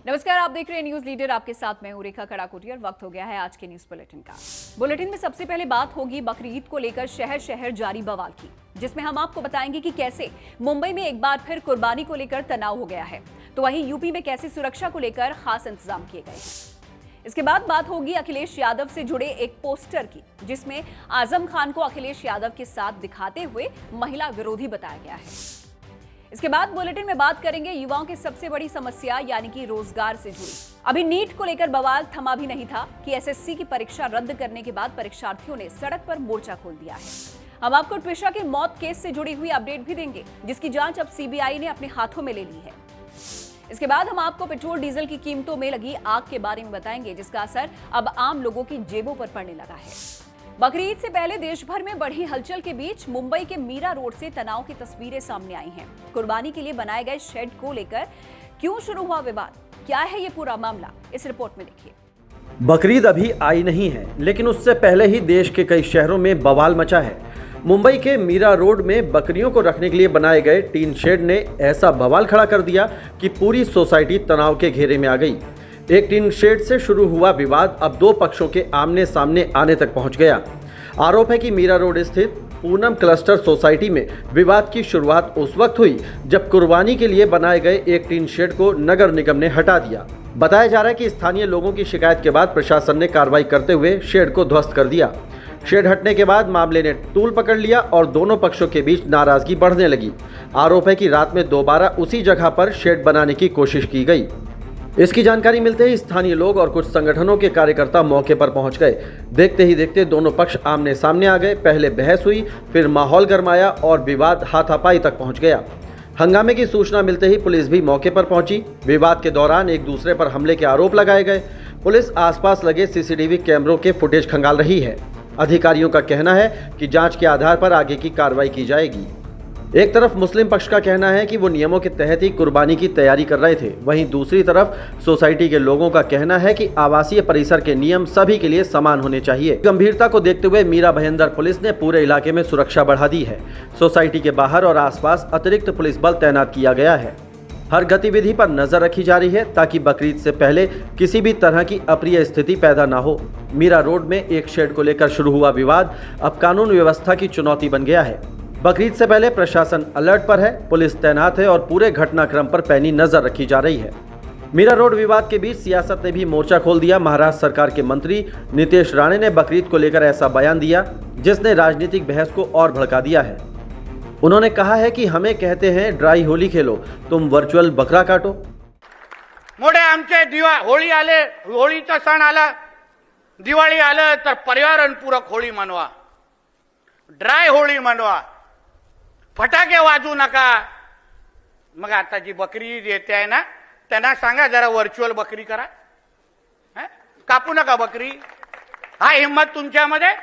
नमस्कार, आप देख रहे हैं न्यूज लीडर। आपके साथ मैं हूं रेखा कड़ाकोटी और वक्त हो गया है आज के न्यूज बुलेटिन का। बुलेटिन में सबसे पहले बात होगी बकरीद को लेकर शहर शहर जारी बवाल की, जिसमें हम आपको बताएंगे कि कैसे मुंबई में एक बार फिर कुर्बानी को लेकर तनाव हो गया है, तो वहीं यूपी में कैसे सुरक्षा को लेकर खास इंतजाम किए गए। इसके बाद बात होगी अखिलेश यादव से जुड़े एक पोस्टर की, जिसमें आजम खान को अखिलेश यादव के साथ दिखाते हुए महिला विरोधी बताया गया है। इसके बाद बुलेटिन में बात करेंगे युवाओं की सबसे बड़ी समस्या यानी कि रोजगार से जुड़ी। अभी नीट को लेकर बवाल थमा भी नहीं था कि एसएससी की परीक्षा रद्द करने के बाद परीक्षार्थियों ने सड़क पर मोर्चा खोल दिया है। हम आपको ट्विशा के मौत केस से जुड़ी हुई अपडेट भी देंगे, जिसकी जांच अब सीबीआई ने अपने हाथों में ले ली है। इसके बाद हम आपको पेट्रोल डीजल की कीमतों में लगी आग के बारे में बताएंगे, जिसका असर अब आम लोगों की जेबों पर पड़ने लगा है। बकरीद से पहले देश भर में बढ़ी हलचल के बीच मुंबई के मीरा रोड से तनाव की तस्वीरें सामने आई हैं। कुर्बानी के लिए बनाए गए शेड को लेकर क्यों शुरू हुआ विवाद, क्या है ये पूरा मामला, इस रिपोर्ट में देखिए। बकरीद अभी आई नहीं है, लेकिन उससे पहले ही देश के कई शहरों में बवाल मचा है। मुंबई के मीरा रोड में बकरियों को रखने के लिए बनाए गए टीन शेड ने ऐसा बवाल खड़ा कर दिया कि पूरी सोसाइटी तनाव के घेरे में आ गई। एक टीन शेड से शुरू हुआ विवाद अब दो पक्षों के आमने सामने आने तक पहुंच गया। आरोप है कि मीरा रोड स्थित पूनम क्लस्टर सोसाइटी में विवाद की शुरुआत उस वक्त हुई जब कुर्बानी के लिए बनाए गए एक टीन शेड को नगर निगम ने हटा दिया। बताया जा रहा है कि स्थानीय लोगों की शिकायत के बाद प्रशासन ने कार्रवाई करते हुए शेड को ध्वस्त कर दिया। शेड हटने के बाद मामले ने तूल पकड़ लिया और दोनों पक्षों के बीच नाराजगी बढ़ने लगी। आरोप है कि रात में दोबारा उसी जगह पर शेड बनाने की कोशिश की गई। इसकी जानकारी मिलते ही स्थानीय लोग और कुछ संगठनों के कार्यकर्ता मौके पर पहुंच गए। देखते ही देखते दोनों पक्ष आमने सामने आ गए। पहले बहस हुई, फिर माहौल गरमाया और विवाद हाथापाई तक पहुंच गया। हंगामे की सूचना मिलते ही पुलिस भी मौके पर पहुंची। विवाद के दौरान एक दूसरे पर हमले के आरोप लगाए गए। पुलिस आसपास लगे सीसीटीवी कैमरों के फुटेज खंगाल रही है। अधिकारियों का कहना है कि जांच के आधार पर आगे की कार्रवाई की जाएगी। एक तरफ मुस्लिम पक्ष का कहना है कि वो नियमों के तहत ही कुर्बानी की तैयारी कर रहे थे, वहीं दूसरी तरफ सोसाइटी के लोगों का कहना है कि आवासीय परिसर के नियम सभी के लिए समान होने चाहिए। गंभीरता को देखते हुए मीरा भयंदर पुलिस ने पूरे इलाके में सुरक्षा बढ़ा दी है। सोसाइटी के बाहर और आसपास अतिरिक्त पुलिस बल तैनात किया गया है। हर गतिविधि पर नजर रखी जा रही है ताकि बकरीद से पहले किसी भी तरह की अप्रिय स्थिति पैदा न हो। मीरा रोड में एक शेड को लेकर शुरू हुआ विवाद अब कानून व्यवस्था की चुनौती बन गया है। बकरीद से पहले प्रशासन अलर्ट पर है, पुलिस तैनात है और पूरे घटनाक्रम पर पैनी नजर रखी जा रही है। मीरा रोड विवाद के बीच सियासत ने भी मोर्चा खोल दिया। महाराष्ट्र सरकार के मंत्री नीतीश राणे ने बकरीद को लेकर ऐसा बयान दिया जिसने राजनीतिक बहस को और भड़का दिया है। उन्होंने कहा है कि हमें कहते हैं ड्राई होली खेलो, तुम वर्चुअल बकरा काटो। मोठे आमचे होळी आले, होळीचा सण आला, दिवाळी आलं तर पर्यावरणपूरक होळी मनवा, ड्राय होळी मनवा, फटाके वाजू नका। मग आता जी बकरी येते आहे ना, त्यांना सांगा जरा व्हर्च्युअल बकरी करा, कापू नका बकरी। हा हिम्मत तुमच्यामध्ये?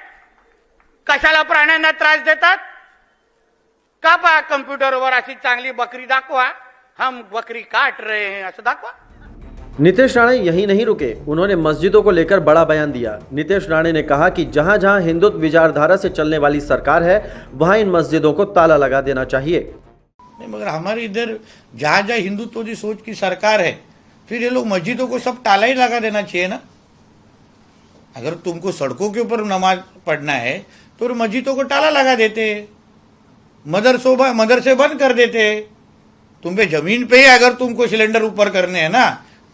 कशाला प्राण्यांना त्रास देतात? कापा कम्प्युटरवर अशी चांगली बकरी दाखवा, हम बकरी काट रहे हैं असं दाखवा। नीतीश राणे यही नहीं रुके, उन्होंने मस्जिदों को लेकर बड़ा बयान दिया। नीतीश राणे ने कहा कि जहां जहां हिंदुत्व विचारधारा से चलने वाली सरकार है वहां इन मस्जिदों को ताला लगा देना चाहिए। नहीं, मगर हमारे इधर जहां जहां हिंदुत्व की सोच की सरकार है, फिर ये लोग मस्जिदों को सब ताला ही लगा देना चाहिए ना। अगर तुमको सड़कों के ऊपर नमाज पढ़ना है तो मस्जिदों को ताला लगा देते, मदरसे बंद कर देते। तुम पे जमीन पे ही अगर तुमको सिलेंडर ऊपर करने हैं ना,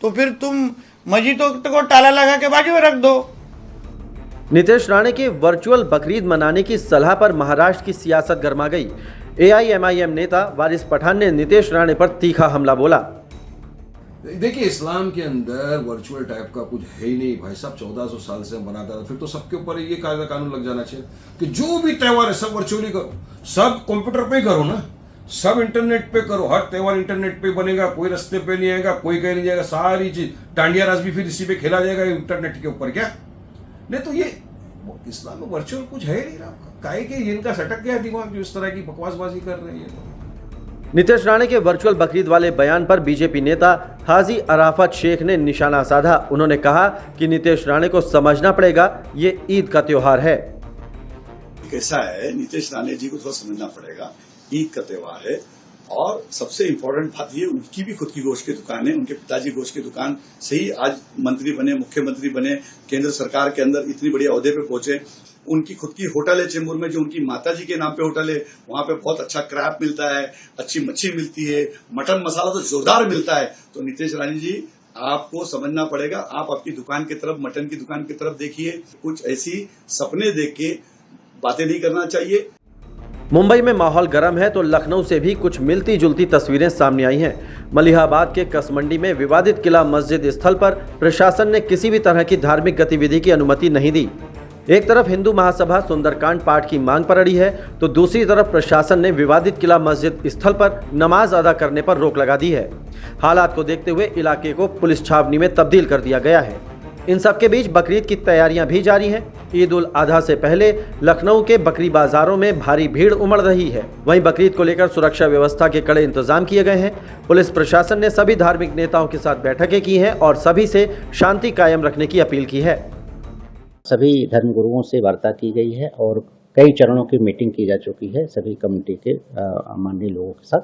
तो फिर तुम मस्जिदों को ताला लगा के बाजू में रख दो। नीतीश राणे के वर्चुअल बकरीद मनाने की सलाह पर महाराष्ट्र की सियासत गर्मा गई। एआईएमआईएम नेता वारिस पठान ने नीतीश राणे पर तीखा हमला बोला। देखिए, इस्लाम के अंदर वर्चुअल टाइप का कुछ है ही नहीं भाई साहब। 1400 साल से हम बनाता था, फिर तो सबके ऊपर ये कायदा कानून लग जाना चाहिए कि जो भी त्योहार है सब वर्चुअली करो, सब कंप्यूटर पे ही करो ना, सब इंटरनेट पे करो। हर त्योहार इंटरनेट पे बनेगा, कोई रास्ते पे नहीं आएगा, कोई कहीं नहीं जाएगा, सारी चीज डांडिया राज भी फिर इसी पे खेला जाएगा इंटरनेट के ऊपर। क्या नहीं, तो ये इस्लाम में वर्चुअल कुछ है नहीं ना। काहे के इनका सटक गया दिमाग जो इस तरह की बकवासबाजी कर रहे हैं। नीतीश राणे के वर्चुअल बकरीद वाले बयान पर बीजेपी नेता हाजी अराफत शेख ने निशाना साधा। उन्होंने कहा कि नीतीश राणे को समझना पड़ेगा ये ईद का त्योहार है। कैसा है, नीतीश राणे जी को थोड़ा समझना पड़ेगा, ईद का त्योहार है और सबसे इम्पोर्टेंट बात ये, उनकी भी खुद की गोश्त की दुकान है, उनके पिताजी गोश्त की दुकान से ही आज मंत्री बने, मुख्यमंत्री बने, केंद्र सरकार के अंदर इतनी बड़ी ओहदे पे पहुंचे। उनकी खुद की होटल है चेंबूर में, जो उनकी माताजी के नाम पे होटल है, वहां पे बहुत अच्छा क्रैब मिलता है, अच्छी मच्छी मिलती है, मटन मसाला तो जोरदार मिलता है। तो नितेश राणे जी, आपको समझना पड़ेगा, आप आपकी दुकान की तरफ, मटन की दुकान की तरफ देखिए। कुछ ऐसी सपने देख के बातें नहीं करना चाहिए। मुंबई में माहौल गर्म है तो लखनऊ से भी कुछ मिलती जुलती तस्वीरें सामने आई हैं। मलिहाबाद के कसमंडी में विवादित किला मस्जिद स्थल पर प्रशासन ने किसी भी तरह की धार्मिक गतिविधि की अनुमति नहीं दी। एक तरफ हिंदू महासभा सुंदरकांड पाठ की मांग पर अड़ी है तो दूसरी तरफ प्रशासन ने विवादित किला मस्जिद स्थल पर नमाज अदा करने पर रोक लगा दी है। हालात को देखते हुए इलाके को पुलिस छावनी में तब्दील कर दिया गया है। इन सबके बीच बकरीद की तैयारियां भी जारी हैं। ईद उल अजहा से पहले लखनऊ के बकरी बाजारों में भारी भीड़ उमड़ रही है। वहीं बकरीद को लेकर सुरक्षा व्यवस्था के कड़े इंतजाम किए गए हैं। पुलिस प्रशासन ने सभी धार्मिक नेताओं के साथ बैठकें की हैं और सभी से शांति कायम रखने की अपील की है। सभी धर्मगुरुओं से वार्ता की गई है और कई चरणों की मीटिंग की जा चुकी है सभी कम्युनिटी के माननीय लोगों के साथ।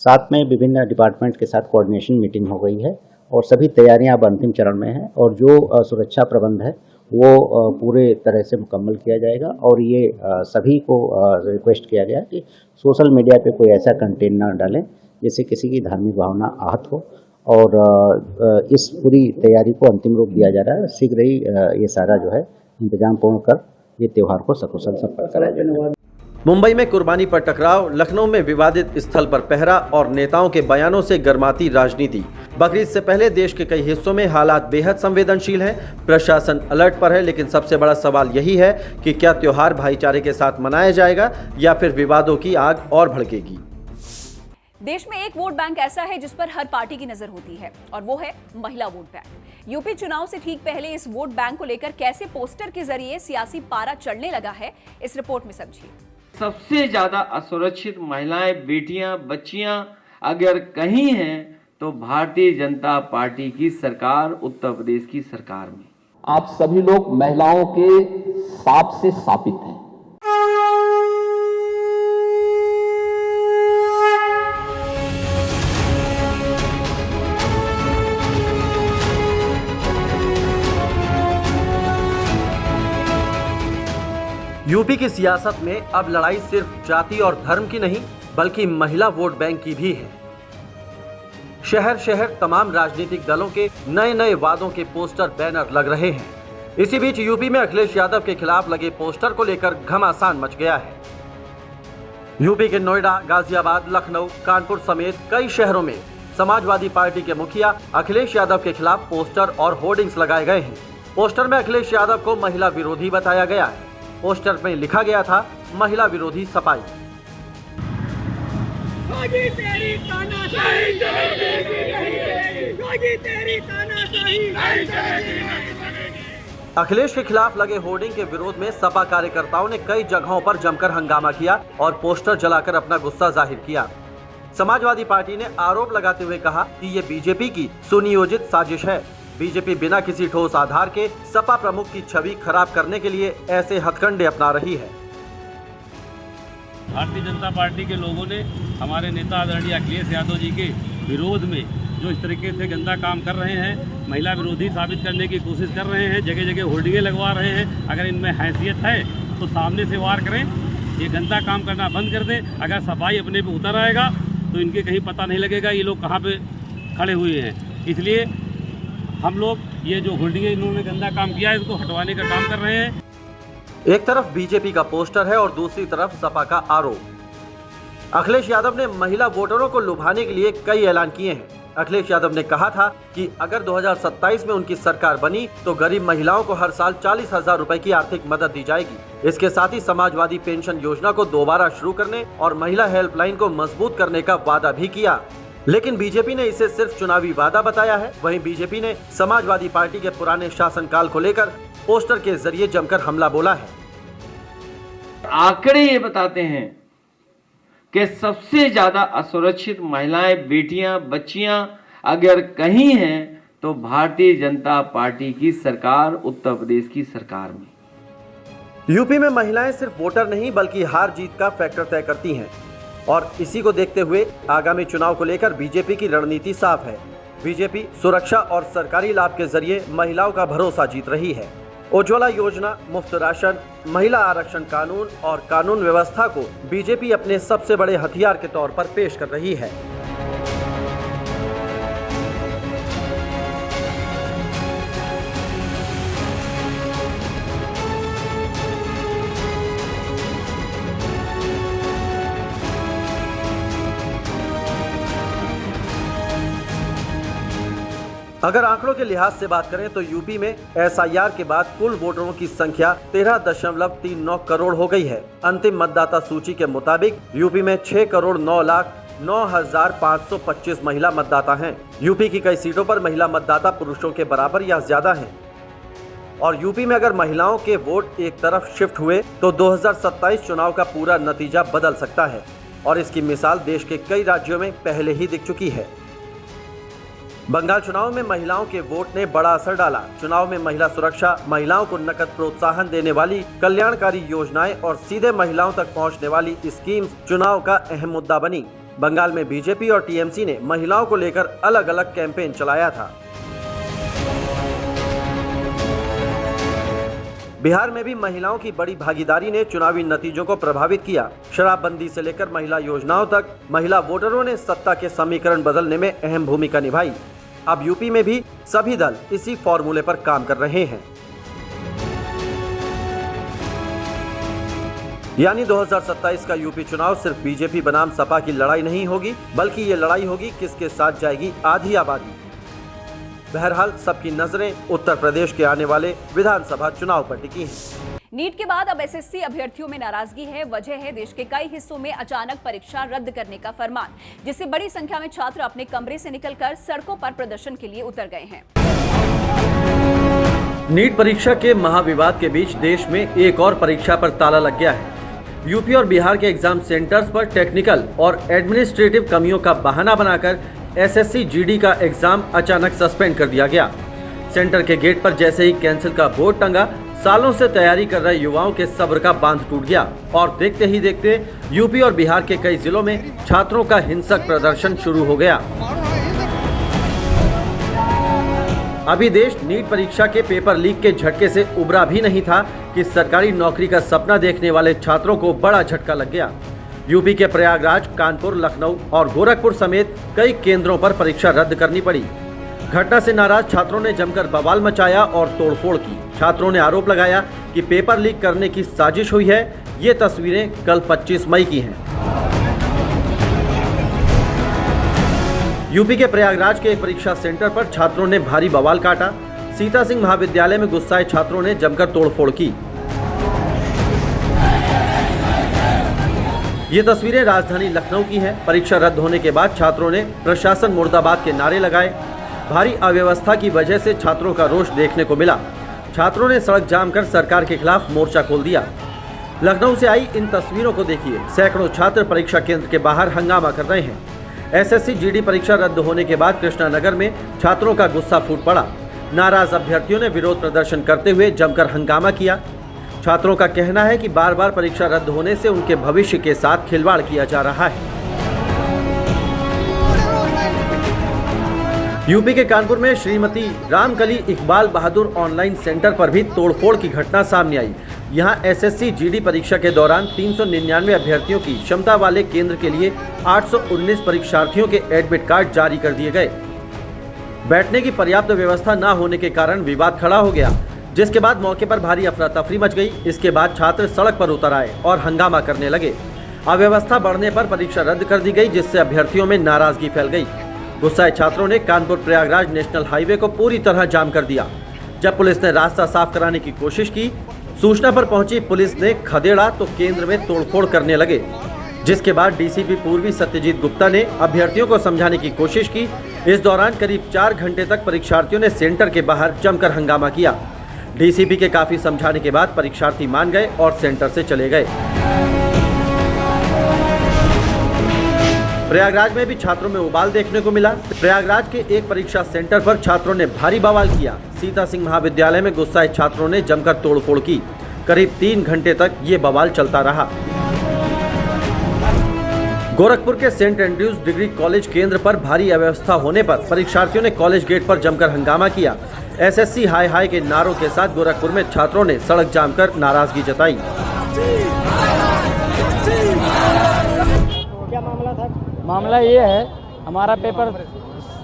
साथ में विभिन्न डिपार्टमेंट के साथ कोऑर्डिनेशन मीटिंग हो गई है और सभी तैयारियां अब अंतिम चरण में हैं और जो सुरक्षा प्रबंध है वो पूरे तरह से मुकम्मल किया जाएगा। और ये सभी को रिक्वेस्ट किया गया कि सोशल मीडिया पे कोई ऐसा कंटेंट ना डालें जिससे किसी की धार्मिक भावना आहत हो। और इस पूरी तैयारी को अंतिम रूप दिया जा रहा है। शीघ्र ही ये सारा जो है इंतजाम पूर्ण कर ये त्यौहार को सकुशल संपन्न कराया जाएगा। मुंबई में कुर्बानी पर टकराव, लखनऊ में विवादित स्थल पर पहरा और नेताओं के बयानों से गर्माती राजनीति। बकरीद से पहले देश के कई हिस्सों में हालात बेहद संवेदनशील हैं। प्रशासन अलर्ट पर है, लेकिन सबसे बड़ा सवाल यही है कि क्या त्योहार भाईचारे के साथ मनाया जाएगा या फिर विवादों की आग और भड़केगी। देश में एक वोट बैंक ऐसा है जिस पर हर पार्टी की नजर होती है और वो है महिला वोट बैंक। यूपी चुनाव से ठीक पहले इस वोट बैंक को लेकर कैसे पोस्टर के जरिए सियासी पारा चढ़ने लगा है, इस रिपोर्ट में समझिए। सबसे ज्यादा असुरक्षित महिलाएं, बेटियां, बच्चियां अगर कहीं हैं तो भारतीय जनता पार्टी की सरकार, उत्तर प्रदेश की सरकार में। आप सभी लोग महिलाओं के साप से साबित हैं। यूपी की सियासत में अब लड़ाई सिर्फ जाति और धर्म की नहीं बल्कि महिला वोट बैंक की भी है। शहर शहर तमाम राजनीतिक दलों के नए नए वादों के पोस्टर, बैनर लग रहे हैं। इसी बीच यूपी में अखिलेश यादव के खिलाफ लगे पोस्टर को लेकर घमासान मच गया है। यूपी के नोएडा, गाजियाबाद, लखनऊ, कानपुर समेत कई शहरों में समाजवादी पार्टी के मुखिया अखिलेश यादव के खिलाफ पोस्टर और होर्डिंग्स लगाए गए हैं। पोस्टर में अखिलेश यादव को महिला विरोधी बताया गया है। पोस्टर में लिखा गया था महिला विरोधी सफाई। अखिलेश के खिलाफ लगे होर्डिंग के विरोध में सपा कार्यकर्ताओं ने कई जगहों पर जमकर हंगामा किया और पोस्टर जलाकर अपना गुस्सा जाहिर किया। समाजवादी पार्टी ने आरोप लगाते हुए कहा कि ये बीजेपी की सुनियोजित साजिश है। बीजेपी बिना किसी ठोस आधार के सपा प्रमुख की छवि खराब करने के लिए ऐसे हथकंडे अपना रही है। भारतीय जनता पार्टी के लोगों ने हमारे नेता आदरणीय अखिलेश यादव जी के विरोध में जो इस तरीके से गंदा काम कर रहे हैं, महिला विरोधी साबित करने की कोशिश कर रहे हैं, जगह जगह होर्डिंगें लगवा रहे हैं। अगर इनमें हैसियत है तो सामने से वार करें, ये गंदा काम करना बंद कर दें। अगर सफाई अपने पे उतर आएगा तो इनके कहीं पता नहीं लगेगा ये लोग कहाँ पे खड़े हुए हैं। इसलिए हम लोग ये जो होर्डिंगें इन्होंने गंदा काम किया है इसको हटवाने का काम कर रहे हैं। एक तरफ बीजेपी का पोस्टर है और दूसरी तरफ सपा का आरोप। अखिलेश यादव ने महिला वोटरों को लुभाने के लिए कई ऐलान किए हैं। अखिलेश यादव ने कहा था कि अगर 2027 में उनकी सरकार बनी तो गरीब महिलाओं को हर साल 40,000 रुपए की आर्थिक मदद दी जाएगी। इसके साथ ही समाजवादी पेंशन योजना को दोबारा शुरू करने और महिला हेल्पलाइन को मजबूत करने का वादा भी किया। लेकिन बीजेपी ने इसे सिर्फ चुनावी वादा बताया है। वहीं बीजेपी ने समाजवादी पार्टी के पुराने शासनकाल को लेकर पोस्टर के जरिए जमकर हमला बोला है। आंकड़े ये बताते हैं कि सबसे ज्यादा असुरक्षित महिलाएं, बेटियां, बच्चियां अगर कहीं हैं तो भारतीय जनता पार्टी की सरकार, उत्तर प्रदेश की सरकार में। यूपी में महिलाएं सिर्फ वोटर नहीं बल्कि हार जीत का फैक्टर तय करती हैं और इसी को देखते हुए आगामी चुनाव को लेकर बीजेपी की रणनीति साफ है। बीजेपी सुरक्षा और सरकारी लाभ के जरिए महिलाओं का भरोसा जीत रही है। उज्ज्वला योजना, मुफ्त राशन, महिला आरक्षण कानून और कानून व्यवस्था को बीजेपी अपने सबसे बड़े हथियार के तौर पर पेश कर रही है। अगर आंकड़ों के लिहाज से बात करें तो यूपी में एसआईआर के बाद कुल वोटरों की संख्या 13.39 करोड़ हो गई है। अंतिम मतदाता सूची के मुताबिक यूपी में 6,09,09,525 महिला मतदाता हैं। यूपी की कई सीटों पर महिला मतदाता पुरुषों के बराबर या ज्यादा हैं। और यूपी में अगर महिलाओं के वोट एक तरफ शिफ्ट हुए तो 2027 चुनाव का पूरा नतीजा बदल सकता है और इसकी मिसाल देश के कई राज्यों में पहले ही दिख चुकी है। बंगाल चुनाव में महिलाओं के वोट ने बड़ा असर डाला। चुनाव में महिला सुरक्षा, महिलाओं को नकद प्रोत्साहन देने वाली कल्याणकारी योजनाएं और सीधे महिलाओं तक पहुंचने वाली स्कीम्स चुनाव का अहम मुद्दा बनी। बंगाल में बीजेपी और टीएमसी ने महिलाओं को लेकर अलग अलग कैंपेन चलाया था। बिहार में भी महिलाओं की बड़ी भागीदारी ने चुनावी नतीजों को प्रभावित किया। शराबबंदी से लेकर महिला योजनाओं तक महिला वोटरों ने सत्ता के समीकरण बदलने में अहम भूमिका निभाई। अब यूपी में भी सभी दल इसी फॉर्मूले पर काम कर रहे हैं। यानी 2027 का यूपी चुनाव सिर्फ बीजेपी बनाम सपा की लड़ाई नहीं होगी, बल्कि ये लड़ाई होगी किसके साथ जाएगी आधी आबादी। बहरहाल सबकी नजरें उत्तर प्रदेश के आने वाले विधानसभा चुनाव पर टिकी हैं। नीट के बाद अब एसएससी अभ्यर्थियों में नाराजगी है। वजह है देश के कई हिस्सों में अचानक परीक्षा रद्द करने का फरमान, जिससे बड़ी संख्या में छात्र अपने कमरे से निकलकर सड़कों पर प्रदर्शन के लिए उतर गए हैं। नीट परीक्षा के महाविवाद के बीच देश में एक और परीक्षा पर ताला लग गया है। यूपी और बिहार के एग्जाम सेंटर्स पर टेक्निकल और एडमिनिस्ट्रेटिव कमियों का बहाना बनाकर एसएससी जीडी का एग्जाम अचानक सस्पेंड कर दिया गया। सेंटर के गेट पर जैसे ही कैंसिल का बोर्ड टंगा, सालों से तैयारी कर रहे युवाओं के सब्र का बांध टूट गया और देखते ही देखते यूपी और बिहार के कई जिलों में छात्रों का हिंसक प्रदर्शन शुरू हो गया। अभी देश नीट परीक्षा के पेपर लीक के झटके से उबरा भी नहीं था कि सरकारी नौकरी का सपना देखने वाले छात्रों को बड़ा झटका लग गया। यूपी के प्रयागराज, कानपुर, लखनऊ और गोरखपुर समेत कई केंद्रों पर परीक्षा रद्द करनी पड़ी। घटना से नाराज छात्रों ने जमकर बवाल मचाया और तोड़फोड़ की। छात्रों ने आरोप लगाया कि पेपर लीक करने की साजिश हुई है। ये तस्वीरें कल 25 मई की हैं। यूपी के प्रयागराज के एक परीक्षा सेंटर पर छात्रों ने भारी बवाल काटा। सीता सिंह महाविद्यालय में गुस्साए छात्रों ने जमकर तोड़फोड़ की। ये तस्वीरें राजधानी लखनऊ की हैं। परीक्षा रद्द होने के बाद छात्रों ने प्रशासन मुर्दाबाद के नारे लगाए। भारी अव्यवस्था की वजह से छात्रों का रोष देखने को मिला। छात्रों ने सड़क जाम कर सरकार के खिलाफ मोर्चा खोल दिया। लखनऊ से आई इन तस्वीरों को देखिए। सैकड़ों छात्र परीक्षा केंद्र के बाहर हंगामा कर रहे हैं। एसएससी जीडी परीक्षा रद्द होने के बाद कृष्णानगर में छात्रों का गुस्सा फूट पड़ा। नाराज अभ्यर्थियों ने विरोध प्रदर्शन करते हुए जमकर हंगामा किया। छात्रों का कहना है कि बार बार परीक्षा रद्द होने से उनके भविष्य के साथ खिलवाड़ किया जा रहा है। यूपी के कानपुर में श्रीमती रामकली इकबाल बहादुर ऑनलाइन सेंटर पर भी तोड़फोड़ की घटना सामने आई। यहां एसएससी जीडी परीक्षा के दौरान 399 अभ्यर्थियों की क्षमता वाले केंद्र के लिए 819 परीक्षार्थियों के एडमिट कार्ड जारी कर दिए गए। बैठने की पर्याप्त व्यवस्था न होने के कारण विवाद खड़ा हो गया, जिसके बाद मौके पर भारी अफरा तफरी मच गई। इसके बाद छात्र सड़क पर उतर आए और हंगामा करने लगे। अव्यवस्था बढ़ने पर परीक्षा रद्द कर दी गई, जिससे अभ्यर्थियों में नाराजगी फैल गई। गुस्साए छात्रों ने कानपुर प्रयागराज नेशनल हाईवे को पूरी तरह जाम कर दिया। जब पुलिस ने रास्ता साफ कराने की कोशिश की, सूचना पर पहुंची पुलिस ने खदेड़ा तो केंद्र में तोड़फोड़ करने लगे, जिसके बाद डीसीपी पूर्वी सत्यजीत गुप्ता ने अभ्यर्थियों को समझाने की कोशिश की। इस दौरान करीब 4 घंटे तक परीक्षार्थियों ने सेंटर के बाहर जमकर हंगामा किया। डीसीपी के काफी समझाने के बाद परीक्षार्थी मान गए और सेंटर से चले गए। प्रयागराज में भी छात्रों में उबाल देखने को मिला। प्रयागराज के एक परीक्षा सेंटर पर छात्रों ने भारी बवाल किया। सीता सिंह महाविद्यालय में गुस्साए छात्रों ने जमकर तोड़फोड़ की। करीब 3 घंटे तक ये बवाल चलता रहा। गोरखपुर के सेंट एंड्रयूज डिग्री कॉलेज केंद्र पर भारी अव्यवस्था होने पर परीक्षार्थियों ने कॉलेज गेट पर जमकर हंगामा किया। एसएससी हाय हाय के नारों के साथ गोरखपुर में छात्रों ने सड़क जाम कर नाराजगी जताई। क्या मामला था? मामला ये है, हमारा पेपर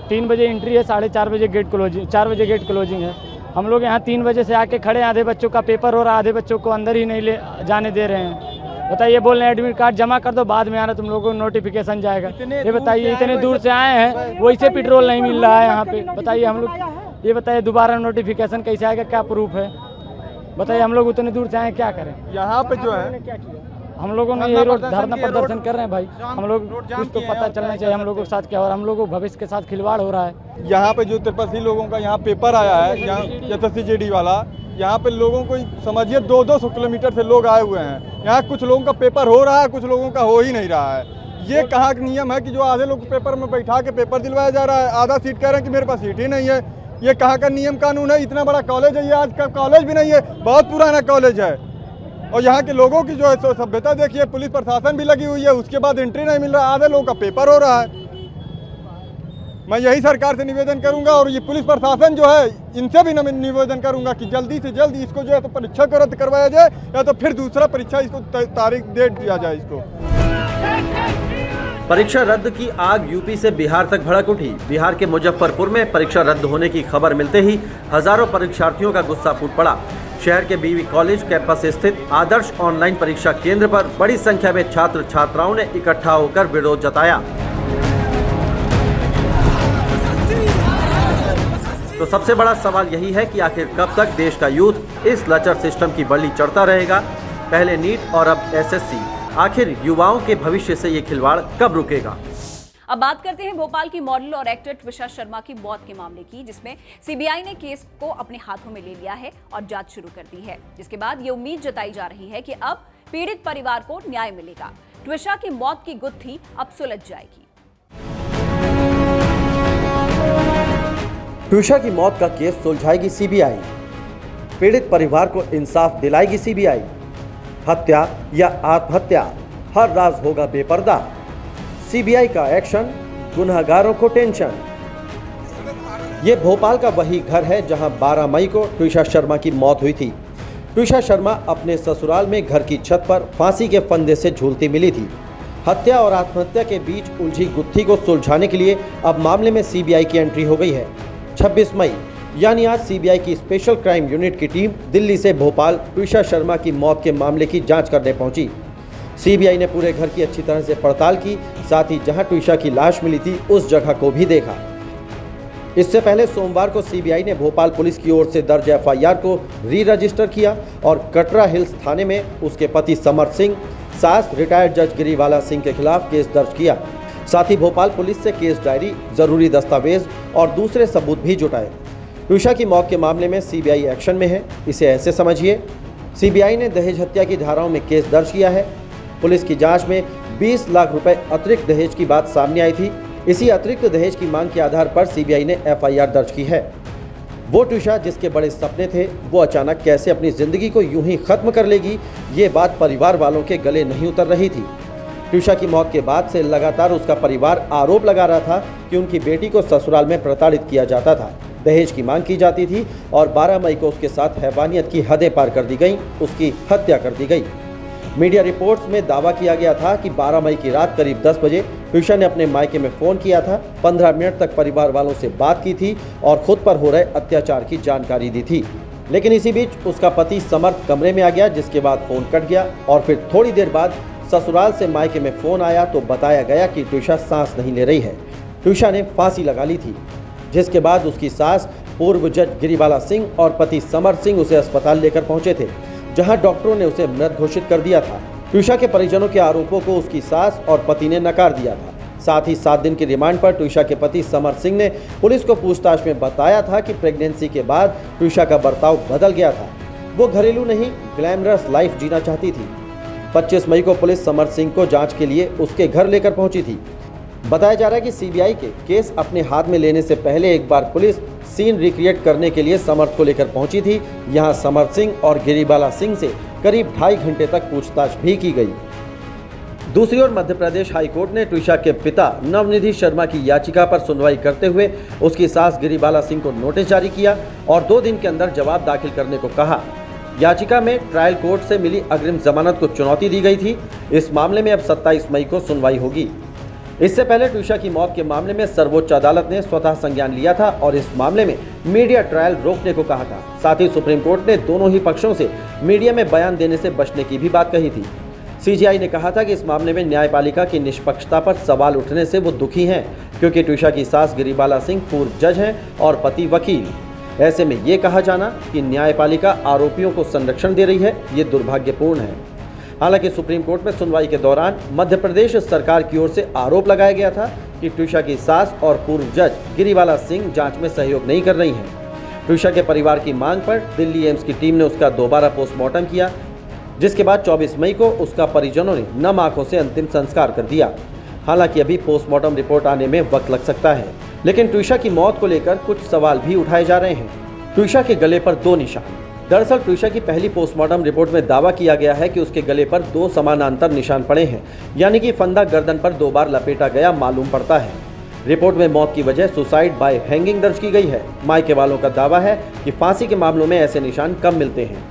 3 बजे एंट्री है, 4:30 बजे गेट क्लोजिंग, 4 बजे गेट क्लोजिंग है। हम लोग यहाँ 3 बजे से आके खड़े, आधे बच्चों का पेपर हो रहा, आधे बच्चों को अंदर ही नहीं ले जाने दे रहे हैं। बताइए, बोल रहे हैं एडमिट कार्ड जमा कर दो, बाद में आना, तुम लोगों को नोटिफिकेशन जाएगा। ये बताइए, इतने दूर से आए हैं, वही से पेट्रोल नहीं मिल रहा है यहाँ पे। बताइए हम लोग, ये बताइए दोबारा नोटिफिकेशन कैसे आएगा, क्या प्रूफ है? बताइए, हम लोग उतने दूर से आए, क्या करें? यहाँ पे जो है क्या किया हम लोगों ने, ये रोड धरना प्रदर्शन कर रहे हैं भाई। हम लोग कुछ तो पता चलना चाहिए हम लोगों के साथ क्या हो रहा है। हम लोगों को भविष्य के साथ खिलवाड़ हो रहा है। यहाँ पे जो 83 लोगों का यहाँ पेपर आया है, यहाँ एसएससी जेडी वाला, यहाँ पे लोगों को समझिए 200 किलोमीटर से लोग आए हुए हैं। यहाँ कुछ लोगों का पेपर हो रहा है, कुछ लोगों का हो ही नहीं रहा है। ये कहाँ का नियम है कि जो आधे लोग पेपर में बैठा के पेपर दिलवाया जा रहा है, आधा सीट कह रहे हैं कि मेरे पास सीट ही नहीं है। ये कहाँ का नियम कानून है? इतना बड़ा कॉलेज है, ये आज का कॉलेज भी नहीं है, बहुत पुराना कॉलेज है। और यहाँ के लोगों की जो है सभ्यता देखिए, पुलिस प्रशासन भी लगी हुई है, उसके बाद एंट्री नहीं मिल रहा, आधे लोगों का पेपर हो रहा है। मैं यही सरकार से निवेदन करूंगा और ये पुलिस प्रशासन जो है, इनसे भी निवेदन करूंगा कि जल्दी से जल्दी इसको जो है तो परीक्षा को रद्द करवाया जाए, या तो फिर दूसरा परीक्षा इसको तारीख दे दिया जाए इसको। परीक्षा रद्द की आग यूपी से बिहार तक भड़क उठी। बिहार के मुजफ्फरपुर में परीक्षा रद्द होने की खबर मिलते ही हजारों परीक्षार्थियों का गुस्सा फूट पड़ा। शहर के बीवी कॉलेज कैंपस स्थित आदर्श ऑनलाइन परीक्षा केंद्र पर बड़ी संख्या में छात्र छात्राओं ने इकट्ठा होकर विरोध जताया। तो सबसे बड़ा सवाल यही है कि आखिर कब तक देश का यूथ इस लचर सिस्टम की बलि चढ़ता रहेगा? पहले नीट और अब एसएससी। आखिर युवाओं के भविष्य से ये खिलवाड़ कब रुकेगा? अब बात करते हैं भोपाल की मॉडल और एक्टर ट्विशा शर्मा की मौत के मामले की, जिसमें सीबीआई ने केस को अपने हाथों में ले लिया है और जांच शुरू कर दी है। जिसके बाद ये उम्मीद जताई जा रही है कि अब पीड़ित परिवार को न्याय मिलेगा। ट्विशा की मौत की गुत्थी अब सुलझ जाएगी। ट्विशा की मौत का केस सुलझाएगी सीबीआई, पीड़ित परिवार को इंसाफ दिलाएगी सीबीआई। हत्या या आत्महत्या, हर राज होगा बेपर्दा। सीबीआई का एक्शन, गुनहगारों को टेंशन। ये भोपाल का वही घर है जहां 12 मई को ट्विशा शर्मा की मौत हुई थी। ट्विशा शर्मा अपने ससुराल में घर की छत पर फांसी के फंदे से झूलती मिली थी। हत्या और आत्महत्या के बीच उलझी गुत्थी को सुलझाने के लिए अब मामले में सीबीआई की एंट्री हो गई है। 26 मई यानी आज सीबीआई की स्पेशल क्राइम यूनिट की टीम दिल्ली से भोपाल ट्विशा शर्मा की मौत के मामले की जांच करने पहुंची। सीबीआई ने पूरे घर की अच्छी तरह से पड़ताल की, साथ ही जहां ट्विशा की लाश मिली थी उस जगह को भी देखा। इससे पहले सोमवार को सीबीआई ने भोपाल पुलिस की ओर से दर्ज एफआईआर को री रजिस्टर किया और कटरा हिल्स थाने में उसके पति समर सिंह, सास रिटायर्ड जज गिरिवाला सिंह के खिलाफ केस दर्ज किया। साथ ही भोपाल पुलिस से केस डायरी, जरूरी दस्तावेज और दूसरे सबूत भी जुटाए। ट्विशा की मौत के मामले में सीबीआई एक्शन में है। इसे ऐसे समझिए, सीबीआई ने दहेज हत्या की धाराओं में केस दर्ज किया है। पुलिस की जांच में 20 लाख रुपए अतिरिक्त दहेज की बात सामने आई थी। इसी अतिरिक्त दहेज की मांग के आधार पर सीबीआई ने एफआईआर दर्ज की है। वो ट्विशा जिसके बड़े सपने थे, वो अचानक कैसे अपनी जिंदगी को यूं ही खत्म कर लेगी, ये बात परिवार वालों के गले नहीं उतर रही थी। ट्विशा की मौत के बाद से लगातार उसका परिवार आरोप लगा रहा था कि उनकी बेटी को ससुराल में प्रताड़ित किया जाता था, दहेज की मांग की जाती थी और 12 मई को उसके साथ हैवानियत की हदें पार कर दी गई, उसकी हत्या कर दी गई। मीडिया रिपोर्ट्स में दावा किया गया था कि 12 मई की रात करीब 10 बजे ट्विशा ने अपने मायके में फ़ोन किया था, 15 मिनट तक परिवार वालों से बात की थी और खुद पर हो रहे अत्याचार की जानकारी दी थी। लेकिन इसी बीच उसका पति समर्थ कमरे में आ गया, जिसके बाद फ़ोन कट गया और फिर थोड़ी देर बाद ससुराल से मायके में फ़ोन आया तो बताया गया कि ट्विशा सांस नहीं ले रही है। ट्विशा ने फांसी लगा ली थी, जिसके बाद उसकी सास पूर्व जज गिरिवाला सिंह और पति समर सिंह उसे अस्पताल लेकर पहुंचे थे, जहां डॉक्टरों ने उसे मृत घोषित कर दिया था। ट्विशा के परिजनों के आरोपों को उसकी सास और पति ने नकार दिया था। साथ ही 7 दिन की रिमांड पर ट्विशा के पति समर सिंह ने पुलिस को पूछताछ में बताया था कि प्रेगनेंसी के बाद ट्विशा का बर्ताव बदल गया था। वो घरेलू नहीं, ग्लैमरस लाइफ जीना चाहती थी। 25 मई को पुलिस समर सिंह को जांच के लिए उसके घर लेकर पहुंची थी। बताया जा रहा है कि सीबीआई के केस अपने हाथ में लेने से पहले एक बार पुलिस सीन रिक्रिएट करने के लिए समर्थ को लेकर पहुंची थी। यहां समर सिंह और गिरिबाला सिंह से करीब 2.5 घंटे तक पूछताछ भी की गई। दूसरी ओर मध्य प्रदेश हाईकोर्ट ने ट्विशा के पिता नवनिधि शर्मा की याचिका पर सुनवाई करते हुए उसकी सास गिरिबाला सिंह को नोटिस जारी किया और 2 दिन के अंदर जवाब दाखिल करने को कहा। याचिका में ट्रायल कोर्ट से मिली अग्रिम जमानत को चुनौती दी गई थी। इस मामले में अब 27 मई को सुनवाई होगी। इससे पहले ट्विशा की मौत के मामले में सर्वोच्च अदालत ने स्वतः संज्ञान लिया था और इस मामले में मीडिया ट्रायल रोकने को कहा था। साथ ही सुप्रीम कोर्ट ने दोनों ही पक्षों से मीडिया में बयान देने से बचने की भी बात कही थी। सीजीआई ने कहा था कि इस मामले में न्यायपालिका की निष्पक्षता पर सवाल उठने से वो दुखी हैं, क्योंकि ट्विशा की सास गिरिबाला सिंह पूर्व जज हैं और पति वकील। ऐसे में ये कहा जाना कि न्यायपालिका आरोपियों को संरक्षण दे रही है, ये दुर्भाग्यपूर्ण है। हालांकि सुप्रीम कोर्ट में सुनवाई के दौरान मध्य प्रदेश सरकार की ओर से आरोप लगाया गया था कि ट्विशा की सास और पूर्व जज गिरिबाला सिंह जांच में सहयोग नहीं कर रही हैं। ट्विशा के परिवार की मांग पर दिल्ली एम्स की टीम ने उसका दोबारा पोस्टमार्टम किया, जिसके बाद 24 मई को उसका परिजनों ने नम आंखों से अंतिम संस्कार कर दिया। हालांकि अभी पोस्टमार्टम रिपोर्ट आने में वक्त लग सकता है, लेकिन ट्विशा की मौत को लेकर कुछ सवाल भी उठाए जा रहे हैं। ट्विशा के गले पर 2 निशान। दरअसल ट्विशा की पहली पोस्टमार्टम रिपोर्ट में दावा किया गया है कि उसके गले पर 2 समानांतर निशान पड़े हैं, यानी कि फंदा गर्दन पर 2 बार लपेटा गया मालूम पड़ता है। रिपोर्ट में मौत की वजह सुसाइड बाय हैंगिंग दर्ज की गई है। मायके वालों का दावा है कि फांसी के मामलों में ऐसे निशान कम मिलते हैं।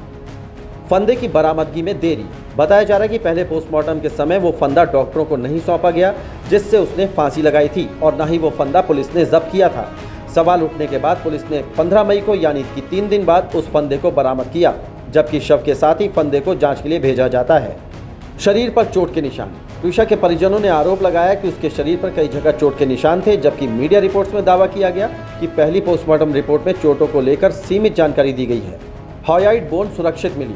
फंदे की बरामदगी में देरी। बताया जा रहा है कि पहले पोस्टमार्टम के समय वो फंदा डॉक्टरों को नहीं सौंपा गया, जिससे उसने फांसी लगाई थी, और न ही वो फंदा पुलिस ने जब्त किया था। सवाल उठने के बाद पुलिस ने 15 मई को यानी कि 3 दिन बाद उस फंदे को बरामद किया, जबकि शव के साथ ही फंदे को जांच के लिए भेजा जाता है। शरीर पर चोट के निशान। ट्विशा के परिजनों ने आरोप लगाया कि उसके शरीर पर कई जगह चोट के निशान थे, जबकि मीडिया रिपोर्ट्स में दावा किया गया कि पहली पोस्टमार्टम रिपोर्ट में चोटों को लेकर सीमित जानकारी दी गई है। हायोइड बोन सुरक्षित मिली।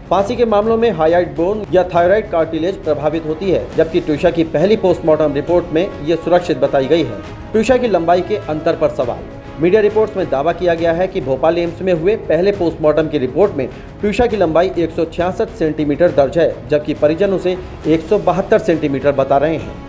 फांसी के मामलों में हायोइड बोन या थायराइड कार्टिलेज प्रभावित होती है, जबकि ट्विशा की पहली पोस्टमार्टम रिपोर्ट में ये सुरक्षित बताई गई है। ट्विशा की लंबाई के अंतर पर सवाल। मीडिया रिपोर्ट्स में दावा किया गया है कि भोपाल एम्स में हुए पहले पोस्टमार्टम की रिपोर्ट में ट्विशा की लंबाई 166 सेंटीमीटर दर्ज है, जबकि परिजन उसे 172 सेंटीमीटर बता रहे हैं।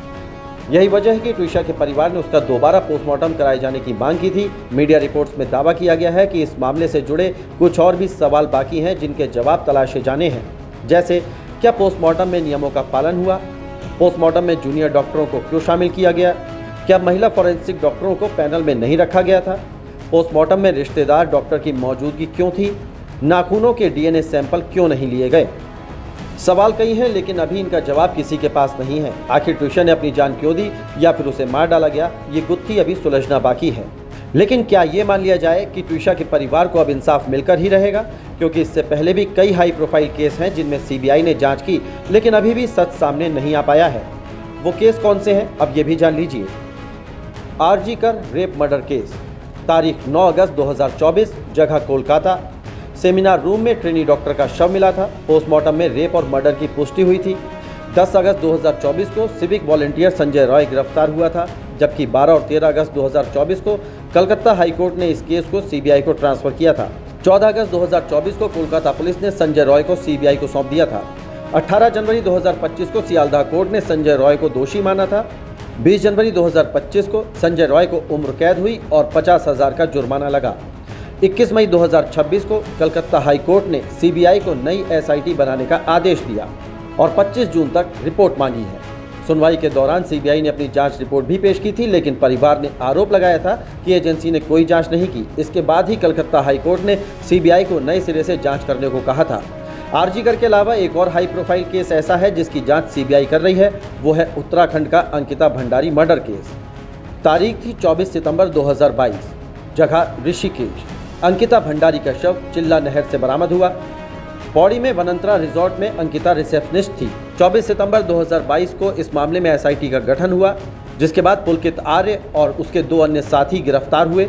यही वजह है कि ट्विशा के परिवार ने उसका दोबारा पोस्टमार्टम कराए जाने की मांग की थी। मीडिया रिपोर्ट्स में दावा किया गया है कि इस मामले से जुड़े कुछ और भी सवाल बाकी हैं, जिनके जवाब तलाशे जाने हैं। जैसे, क्या पोस्टमार्टम में नियमों का पालन हुआ? पोस्टमार्टम में जूनियर डॉक्टरों को क्यों शामिल किया गया? क्या महिला फॉरेंसिक डॉक्टरों को पैनल में नहीं रखा गया था? पोस्टमार्टम में रिश्तेदार डॉक्टर की मौजूदगी क्यों थी? नाखूनों के डीएनए सैंपल क्यों नहीं लिए गए? सवाल कई हैं, लेकिन अभी इनका जवाब किसी के पास नहीं है। आखिर ट्विशा ने अपनी जान क्यों दी या फिर उसे मार डाला गया, ये गुत्थी अभी सुलझना बाकी है। लेकिन क्या ये मान लिया जाए कि ट्विशा के परिवार को अब इंसाफ मिलकर ही रहेगा? क्योंकि इससे पहले भी कई हाई प्रोफाइल केस हैं जिनमें सीबीआई ने जांच की, लेकिन अभी भी सच सामने नहीं आ पाया है। वो केस कौन से हैं, अब ये भी जान लीजिए। आरजी कर रेप मर्डर केस। तारीख 9 अगस्त 2024, जगह कोलकाता। सेमिनार रूम में ट्रेनी डॉक्टर का शव मिला था। पोस्टमार्टम में रेप और मर्डर की पुष्टि हुई थी। 10 अगस्त 2024 को सिविक वॉलंटियर संजय रॉय गिरफ्तार हुआ था, जबकि 12 और 13 अगस्त 2024 को कलकत्ता हाईकोर्ट ने इस केस को सीबीआई को ट्रांसफर किया था। 14 अगस्त 2024 को कोलकाता पुलिस ने संजय रॉय को सीबीआई को सौंप दिया था। 18 जनवरी 2025 को सियालदह कोर्ट ने संजय रॉय को दोषी माना था। 20 जनवरी 2025 को संजय रॉय को उम्र कैद हुई और 50,000 का जुर्माना लगा। 21 मई 2026 को कलकत्ता हाई कोर्ट ने सीबीआई को नई एसआईटी बनाने का आदेश दिया और 25 जून तक रिपोर्ट मांगी है। सुनवाई के दौरान सीबीआई ने अपनी जांच रिपोर्ट भी पेश की थी, लेकिन परिवार ने आरोप लगाया था कि एजेंसी ने कोई जांच नहीं की। इसके बाद ही कलकत्ता हाई कोर्ट ने सीबीआई को नए सिरे से जांच करने को कहा था। आरजी कर के अलावा एक और हाई प्रोफाइल केस ऐसा है जिसकी जांच सीबीआई कर रही है, वो है उत्तराखंड का अंकिता भंडारी मर्डर केस। तारीख थी 24 सितंबर 2022, जगह ऋषिकेश। अंकिता भंडारी का शव चिल्ला नहर से बरामद हुआ। पौड़ी में वनंतरा रिजॉर्ट में अंकिता रिसेप्शनिस्ट थी। 24 सितंबर 2022 को इस मामले में एसआईटी का गठन हुआ, जिसके बाद पुलकित आर्य और उसके 2 अन्य साथी गिरफ्तार हुए।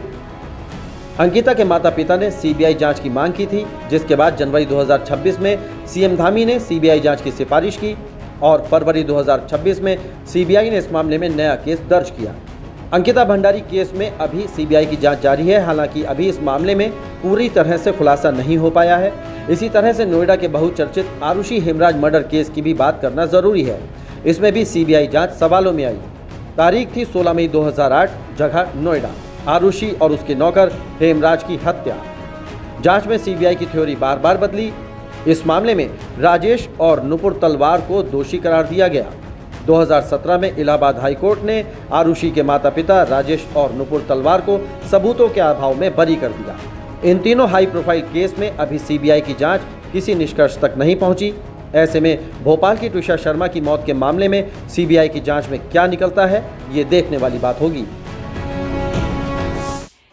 अंकिता के माता पिता ने सीबीआई जांच की मांग की थी, जिसके बाद जनवरी 2026 में सीएम धामी ने सीबीआई जांच की सिफारिश की और फरवरी 2026 में सीबीआई ने इस मामले में नया केस दर्ज किया। अंकिता भंडारी केस में अभी सीबीआई की जांच जारी है। हालांकि अभी इस मामले में पूरी तरह से खुलासा नहीं हो पाया है। इसी तरह से नोएडा के बहुचर्चित आरुषि हेमराज मर्डर केस की भी बात करना जरूरी है। इसमें भी सीबीआई जांच सवालों में आई। तारीख थी 16 मई 2008, जगह नोएडा। आरुषि और उसके नौकर हेमराज की हत्या। जांच में सीबीआई की थ्योरी बार बार बदली। इस मामले में राजेश और नुपुर तलवार को दोषी करार दिया गया। 2017 में इलाहाबाद हाईकोर्ट ने आरुषि के माता पिता राजेश और नुपुर तलवार को सबूतों के अभाव में बरी कर दिया। इन तीनों हाई प्रोफाइल केस में अभी सीबीआई की जांच किसी निष्कर्ष तक नहीं पहुंची। ऐसे में भोपाल की ट्विशा शर्मा की मौत के मामले में सीबीआई की जांच में क्या निकलता है, ये देखने वाली बात होगी।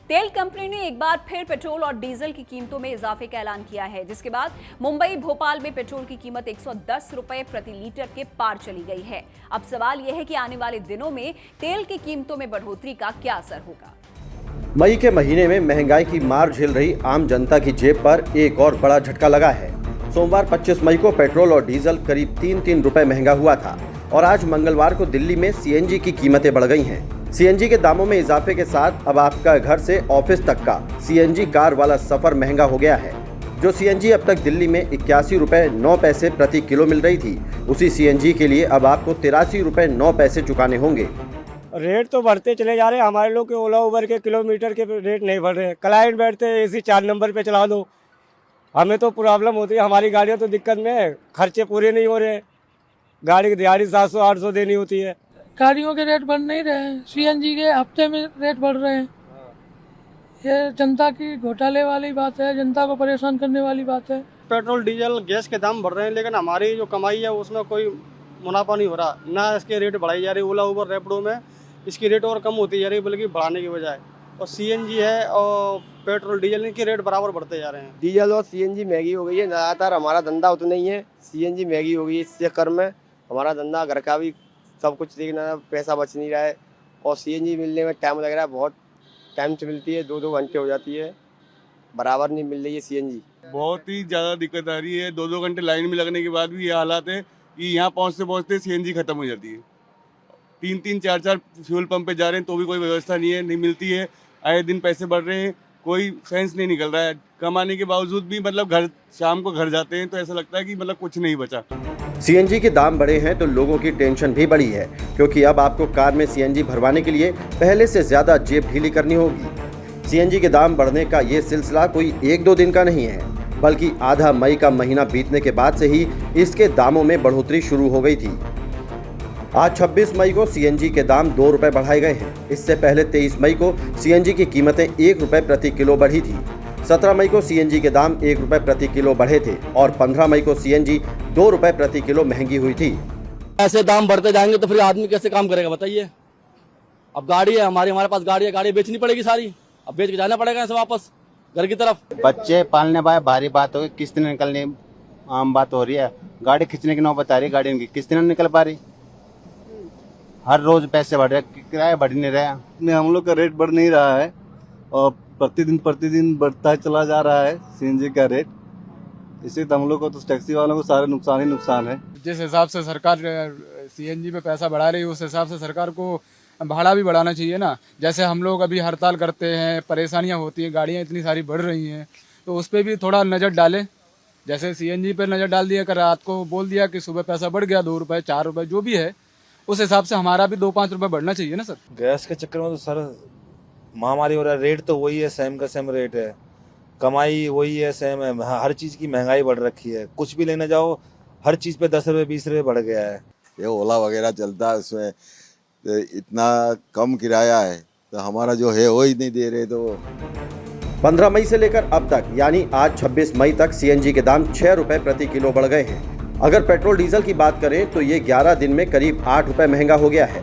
तेल कंपनी ने एक बार फिर पेट्रोल और डीजल की कीमतों में इजाफे का ऐलान किया है, जिसके बाद मुंबई भोपाल में पेट्रोल की कीमत 110 रुपए प्रति लीटर के पार चली गई है। अब सवाल यह है कि आने वाले दिनों में तेल की कीमतों में बढ़ोतरी का क्या असर होगा। मई के महीने में महंगाई की मार झेल रही आम जनता की जेब पर एक और बड़ा झटका लगा है। सोमवार 25 मई को पेट्रोल और डीजल करीब 3-3 रुपए महंगा हुआ था और आज मंगलवार को दिल्ली में सीएनजी की कीमतें बढ़ गई हैं। सीएनजी के दामों में इजाफे के साथ अब आपका घर से ऑफिस तक का सीएनजी कार वाला सफर महंगा हो गया है। जो सीएनजी अब तक दिल्ली में 81 रुपए 9 पैसे प्रति किलो मिल रही थी, उसी सीएनजी के लिए अब आपको 83 रुपए 9 पैसे चुकाने होंगे। रेट तो बढ़ते चले जा रहे हैं। हमारे लोग के ओला उबर के किलोमीटर के रेट नहीं बढ़ रहे हैं। क्लाइंट बैठते हैं एसी 4 नंबर पे चला दो, हमें तो प्रॉब्लम होती है। हमारी गाड़ियाँ तो दिक्कत में है, खर्चे पूरे नहीं हो रहे। गाड़ी की दिहाड़ी 700-800 देनी होती है। गाड़ियों के रेट बढ़ नहीं रहे हैं, सीएनजी के हफ्ते में रेट बढ़ रहे हैं। ये जनता की घोटाले वाली बात है, जनता को परेशान करने वाली बात है। पेट्रोल डीजल गैस के दाम बढ़ रहे हैं, लेकिन हमारी जो कमाई है उसमें कोई मुनाफा नहीं हो रहा। ना इसके रेट बढ़ाई जा रही, ओला उबर रैपिडो में इसकी रेट और कम होती जा रही है, बल्कि बढ़ाने की बजाय। और सीएनजी है और पेट्रोल डीजल इनके रेट बराबर बढ़ते जा रहे हैं। डीजल और सीएनजी महंगी हो गई है, लगातार हमारा धंधा उतना ही है। सीएनजी महंगी हो गई है, इस चक्कर में हमारा धंधा घर का भी सब कुछ देखना, पैसा बच नहीं रहा है। और सीएनजी मिलने में टाइम लग रहा है, बहुत टाइम से मिलती है, 2-2 घंटे हो जाती है, बराबर नहीं मिल रही है सीएनजी। बहुत ही ज़्यादा दिक्कत आ रही है। 2-2 घंटे लाइन में लगने के बाद भी ये हालात है कि यहाँ पहुँचते पहुँचते सीएनजी खत्म हो जाती है। 3-3, 4-4 फ्यूल पंप पे जा रहे हैं तो भी कोई व्यवस्था नहीं है, नहीं मिलती है। आए दिन पैसे बढ़ रहे हैं, कोई सेंस नहीं निकल रहा है। कमाने के बावजूद भी मतलब घर शाम को घर जाते हैं तो ऐसा लगता है कि मतलब कुछ नहीं बचा। सीएनजी के दाम बढ़े हैं तो लोगों की टेंशन भी बढ़ी है, क्योंकि अब आपको कार में सीएनजी भरवाने के लिए पहले से ज्यादा जेब ढीली करनी होगी। सीएनजी के दाम बढ़ने का ये सिलसिला कोई 1-2 दिन का नहीं है, बल्कि आधा मई का महीना बीतने के बाद से ही इसके दामों में बढ़ोतरी शुरू हो गई थी। आज 26 मई को सीएनजी के दाम 2 रुपए बढ़ाए गए हैं। इससे पहले 23 मई को सीएनजी की कीमतें 1 रुपए प्रति किलो बढ़ी थी। 17 मई को सीएनजी के दाम 1 रुपए प्रति किलो बढ़े थे और 15 मई को सीएनजी 2 रुपए प्रति किलो महंगी हुई थी। ऐसे दाम बढ़ते जाएंगे तो फिर आदमी कैसे काम करेगा बताइए। अब गाड़ी है हमारे पास गाड़ी है, गाड़ी बेचनी पड़ेगी सारी, अब बेच के जाना पड़ेगा ऐसे वापस घर की तरफ। बच्चे पालने भारी बात होगी, किस्त निकलने आम बात हो रही है। गाड़ी खींचने की नौबत आ रही है, गाड़ी उनकी किस्त नहीं निकल पा रही। हर रोज पैसे बढ़ रहे, किराया बढ़ नहीं रहा। हम लोग का रेट बढ़ नहीं रहा है और प्रतिदिन बढ़ता चला जा रहा है सीएनजी का रेट। इससे तो हम लोग को तो टैक्सी वालों को सारे नुकसान ही नुकसान है। जिस हिसाब से सरकार सीएनजी पे पैसा बढ़ा रही है उस हिसाब से सरकार को भाड़ा भी बढ़ाना चाहिए ना। जैसे हम लोग अभी हड़ताल करते हैं, परेशानियां होती हैं, गाड़ियां इतनी सारी बढ़ रही हैं, तो उस पर भी थोड़ा नज़र डालें। जैसे सीएनजी पे नज़र डाल दिया कर, रात को बोल दिया कि सुबह पैसा बढ़ गया 2 रुपये 4 रुपये जो भी है, उस हिसाब से हमारा भी 2-5 रुपये बढ़ना चाहिए ना सर। गैस के चक्कर में तो सर महामारी हो रहा है। रेट तो वही है, सेम का सेम रेट है, कमाई वही है, सेम है। हर चीज़ की महंगाई बढ़ रखी है। कुछ भी लेने जाओ हर चीज़ पे 10 रुपये 20 रुपये बढ़ गया है। ये ओला वगैरह चलता है, उसमें तो इतना कम किराया है तो हमारा जो है वो ही नहीं दे रहे। तो 15 मई से लेकर अब तक यानी आज 26 मई तक सीएनजी के दाम 6 रुपए प्रति किलो बढ़ गए हैं। अगर पेट्रोल डीजल की बात करें तो ये 11 दिन में करीब 8 रुपए महंगा हो गया है।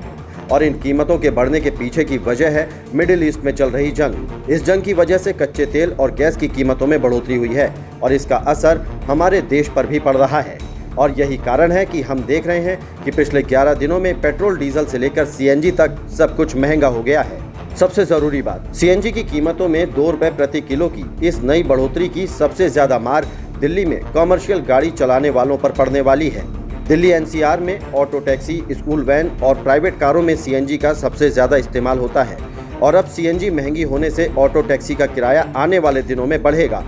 और इन कीमतों के बढ़ने के पीछे की वजह है मिडिल ईस्ट में चल रही जंग। इस जंग की वजह से कच्चे तेल और गैस की कीमतों में बढ़ोतरी हुई है और इसका असर हमारे देश पर भी पड़ रहा है। और यही कारण है कि हम देख रहे हैं कि पिछले 11 दिनों में पेट्रोल डीजल से लेकर सीएनजी तक सब कुछ महंगा हो गया है। सबसे जरूरी बात, सीएनजी की कीमतों में 2 रुपए प्रति किलो की इस नई बढ़ोतरी की सबसे ज्यादा मार दिल्ली में कमर्शियल गाड़ी चलाने वालों पर पड़ने वाली है। दिल्ली एनसीआर में ऑटो टैक्सी, स्कूल वैन और प्राइवेट कारों में सीएनजी का सबसे ज्यादा इस्तेमाल होता है और अब सीएनजी महंगी होने से ऑटो टैक्सी का किराया आने वाले दिनों में बढ़ेगा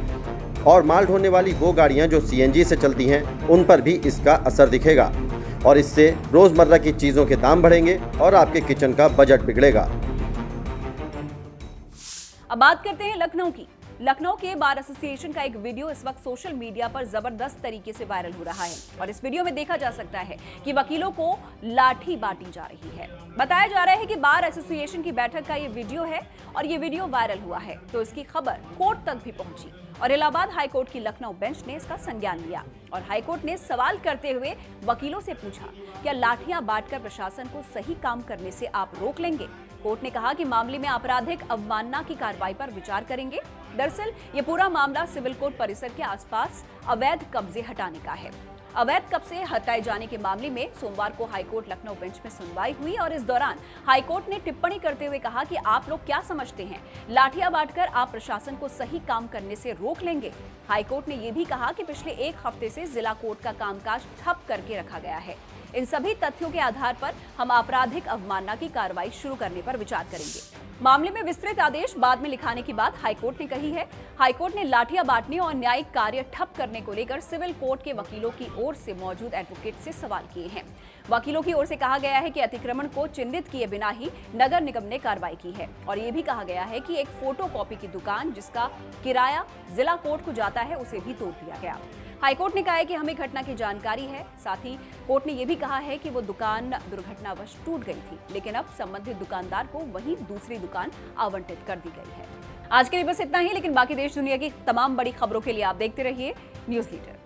और माल ढोने वाली वो गाड़ियां जो सीएनजी से चलती हैं उन पर भी इसका असर दिखेगा और इससे रोजमर्रा की चीजों के दाम बढ़ेंगे और आपके किचन का बजट बिगड़ेगा। अब बात करते हैं लखनऊ की। लखनऊ के बार एसोसिएशन का एक वीडियो इस वक्त सोशल मीडिया पर जबरदस्त तरीके से वायरल हो रहा है और इस वीडियो में देखा जा सकता है कि वकीलों को लाठी बांटी जा रही है। बताया जा रहा है कि बार एसोसिएशन की बैठक का ये वीडियो है और ये वीडियो वायरल हुआ है तो इसकी खबर कोर्ट तक भी पहुंची और इलाहाबाद हाईकोर्ट की लखनऊ बेंच ने इसका संज्ञान लिया और हाईकोर्ट ने सवाल करते हुए वकीलों से पूछा, क्या लाठियां बांटकर प्रशासन को सही काम करने से आप रोक लेंगे? कोर्ट ने कहा कि मामले में आपराधिक अवमानना की कार्रवाई पर विचार करेंगे। दरअसल ये पूरा मामला सिविल कोर्ट परिसर के आसपास अवैध कब्जे हटाने का है। अवैध कब्जे हटाए जाने के मामले में सोमवार को हाईकोर्ट लखनऊ बेंच में सुनवाई हुई और इस दौरान हाईकोर्ट ने टिप्पणी करते हुए कहा कि आप लोग क्या समझते हैं, लाठियां बांटकर आप प्रशासन को सही काम करने से रोक लेंगे? हाईकोर्ट ने यह भी कहा कि पिछले एक हफ्ते से जिला कोर्ट का कामकाज ठप करके रखा गया है। इन सभी तथ्यों के आधार पर हम आपराधिक अवमानना की कार्रवाई शुरू करने पर विचार करेंगे। मामले में विस्तृत आदेश बाद में लिखाने की बात हाईकोर्ट ने कही है। हाईकोर्ट ने लाठियां बांटने और न्यायिक कार्य ठप करने को लेकर सिविल कोर्ट के वकीलों की ओर से मौजूद एडवोकेट से सवाल किए हैं। वकीलों की ओर से कहा गया है कि अतिक्रमण को चिन्हित किए बिना ही नगर निगम ने कार्रवाई की है और ये भी कहा गया है कि एक फोटोकॉपी की दुकान जिसका किराया जिला कोर्ट को जाता है उसे भी तोड़ दिया गया। हाईकोर्ट ने कहा है कि हमें घटना की जानकारी है। साथ ही कोर्ट ने यह भी कहा है कि वो दुकान दुर्घटनावश टूट गई थी, लेकिन अब संबंधित दुकानदार को वही दूसरी दुकान आवंटित कर दी गई है। आज के लिए बस इतना ही, लेकिन बाकी देश दुनिया की तमाम बड़ी खबरों के लिए आप देखते रहिए न्यूज़ लीडर।